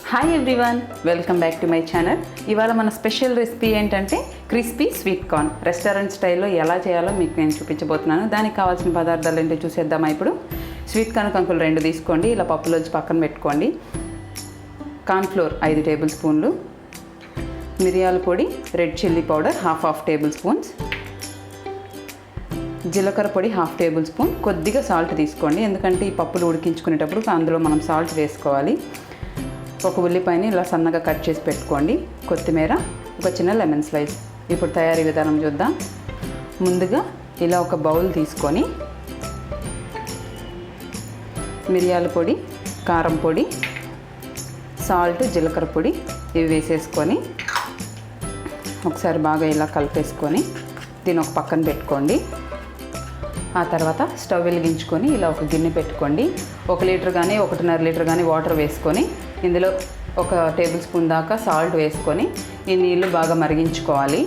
Hi everyone, welcome back to my channel. ఇవాళ మన special recipe ఏంటంటే క్రిస్పీ స్వీట్ కార్న్. రెస్టారెంట్ స్టైల్లో ఎలా చేయాలో మీకు నేను చూపించబోతున్నాను. దానికి కావాల్సిన పదార్థాలు ఏంటో చూసేద్దామా. ఇప్పుడు స్వీట్ కార్న్ కంకులు 2 తీసుకోండి, ఇలా పప్పులోంచి పక్కన పెట్టుకోండి. కార్న్ఫ్లోర్ 5 టేబుల్ స్పూన్లు, మిరియాల పొడి, red chilli powder half table spoons, జీలకర్ర పొడి 1/2 టేబుల్ స్పూన్, కొద్దిగా సాల్ట్ తీసుకోండి, ఎందుకంటే ఈ పప్పులు ఉడికించుకునేటప్పుడు అందులో మనం సాల్ట్ వేసుకోవాలి. ఒక ఉల్లిపాయని ఇలా సన్నగా కట్ చేసి పెట్టుకోండి, కొత్తిమీర, ఒక చిన్న లెమన్ స్లైస్. ఇప్పుడు తయారీ విధానం చూద్దాం. ముందుగా ఇలా ఒక బౌల్ తీసుకొని మిరియాల పొడి, కారం పొడి, సాల్ట్, జీలకర్ర పొడి ఇవి వేసేసుకొని ఒకసారి బాగా ఇలా కలిపేసుకొని దీని ఒక పక్కన పెట్టుకోండి. ఆ తర్వాత స్టవ్ వెలిగించుకొని ఇలా ఒక గిన్నె పెట్టుకోండి. 1 లీటర్ కానీ 1.5 లీటర్ కానీ వాటర్ వేసుకొని ఇందులో 1 టేబుల్ స్పూన్ దాకా సాల్ట్ వేసుకొని ఈ నీళ్ళు బాగా మరిగించుకోవాలి.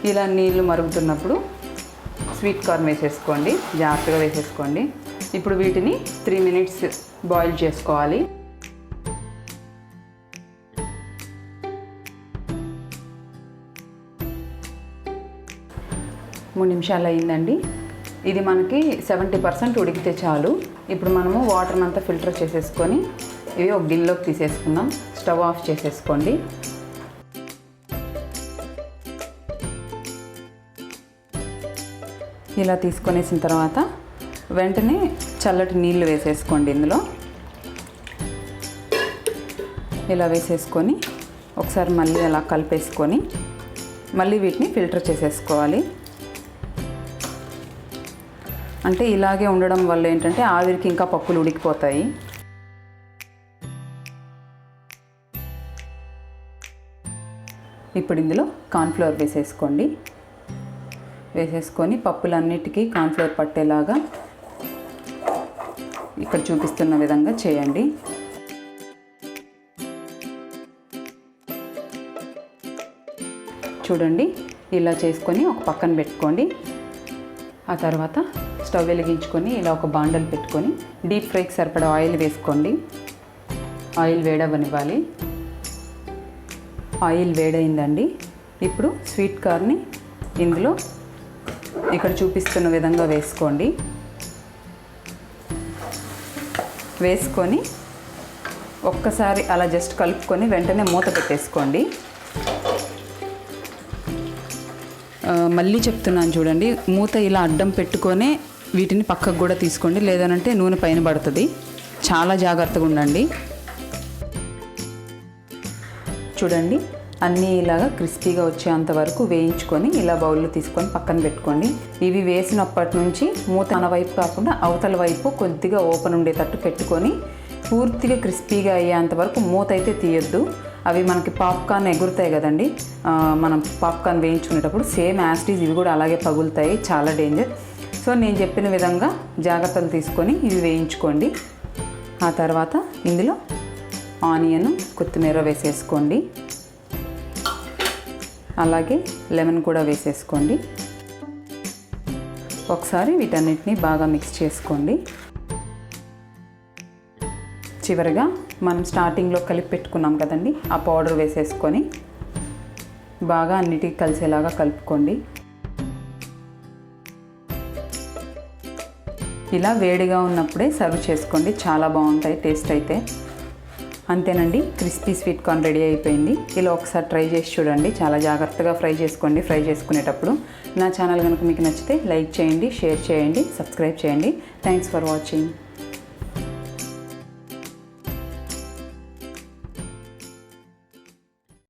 ఇలా నీళ్ళు మరుగుతున్నప్పుడు స్వీట్ కార్న్ వేసేసుకోండి, జాగ్రత్తగా వేసేసుకోండి. ఇప్పుడు వీటిని 3 మినిట్స్ బాయిల్ చేసుకోవాలి. మూడు నిమిషాలు అయిందండి. ఇది మనకి 70% ఉడికితే చాలు. ఇప్పుడు మనము వాటర్ని అంతా ఫిల్టర్ చేసేసుకొని ఇవి ఒక గిన్నెలోకి తీసేసుకుందాం. స్టవ్ ఆఫ్ చేసేసుకోండి. ఇలా తీసుకొనేసిన తర్వాత వెంటనే చల్లటి నీళ్ళు వేసేసుకోండి. ఇందులో ఇలా వేసేసుకొని ఒకసారి మళ్ళీ అలా కలిపేసుకొని మళ్ళీ వీటిని ఫిల్టర్ చేసేసుకోవాలి. అంటే ఇలాగే ఉండడం వల్ల ఏంటంటే ఆవిరికి ఇంకా పప్పులు ఉడికిపోతాయి. ఇప్పుడు ఇందులో కార్న్ఫ్లోర్ వేసేసుకోండి. వేసేసుకొని పప్పులన్నిటికీ కార్న్ఫ్లోర్ పట్టేలాగా ఇక్కడ చూపిస్తున్న విధంగా చేయండి. చూడండి, ఇలా చేసుకొని ఒక పక్కన పెట్టుకోండి. ఆ తర్వాత స్టవ్ వెలిగించుకొని ఇలా ఒక బాండల్ పెట్టుకొని డీప్ ఫ్రైకి సరిపడా ఆయిల్ వేసుకోండి. ఆయిల్ వేడవనివ్వాలి. ఆయిల్ వేడైందండి. ఇప్పుడు స్వీట్ కార్న్ని ఇందులో ఇక్కడ చూపిస్తున్న విధంగా వేసుకోండి. వేసుకొని ఒక్కసారి అలా జస్ట్ కలుపుకొని వెంటనే మూత పెట్టేసుకోండి. మళ్ళీ చెప్తున్నాను చూడండి, మూత ఇలా అడ్డం పెట్టుకొనే వీటిని పక్కకు కూడా తీసుకోండి, లేదనంటే నూనె పైన పడుతుంది. చాలా జాగ్రత్తగా ఉండండి. చూడండి, అన్నీ ఇలాగా క్రిస్పీగా వచ్చేంత వరకు వేయించుకొని ఇలా బౌల్లో తీసుకొని పక్కన పెట్టుకోండి. ఇవి వేసినప్పటి నుంచి మూత మన వైపు కాకుండా అవతల వైపు కొద్దిగా ఓపెన్ ఉండేటట్టు పెట్టుకొని పూర్తిగా క్రిస్పీగా అయ్యేంత వరకు మూత అయితే తీయొద్దు. అవి మనకి పాప్కార్న్ ఎగురుతాయి కదండి, మనం పాప్కార్న్ వేయించుకునేటప్పుడు సేమ్ యాస్టీస్ ఇవి కూడా అలాగే పగులుతాయి, చాలా డేంజర్. సో నేను చెప్పిన విధంగా జాగ్రత్తలు తీసుకొని ఇవి వేయించుకోండి. ఆ తర్వాత ఇందులో ఆనియన్, కొత్తిమీర వేసేసుకోండి. అలాగే లెమన్ కూడా వేసేసుకోండి. ఒకసారి వీటన్నిటిని బాగా మిక్స్ చేసుకోండి. చివరిగా మనం స్టార్టింగ్లో కలిపి పెట్టుకున్నాం కదండి, ఆ పౌడర్ వేసేసుకొని బాగా అన్నిటికీ కలిసేలాగా కలుపుకోండి. ఇలా వేడిగా ఉన్నప్పుడే సర్వ్ చేసుకోండి, చాలా బాగుంటాయి టేస్ట్ అయితే. అంతేనండి, క్రిస్పీ స్వీట్ కార్న్ రెడీ అయిపోయింది. ఇలా ఒకసారి ట్రై చేసి చూడండి. చాలా జాగ్రత్తగా ఫ్రై చేసుకోండి. ఫ్రై చేసుకునేటప్పుడు నా ఛానల్ కనుక మీకు నచ్చితే లైక్ చేయండి, షేర్ చేయండి, సబ్స్క్రైబ్ చేయండి. Thanks for watching.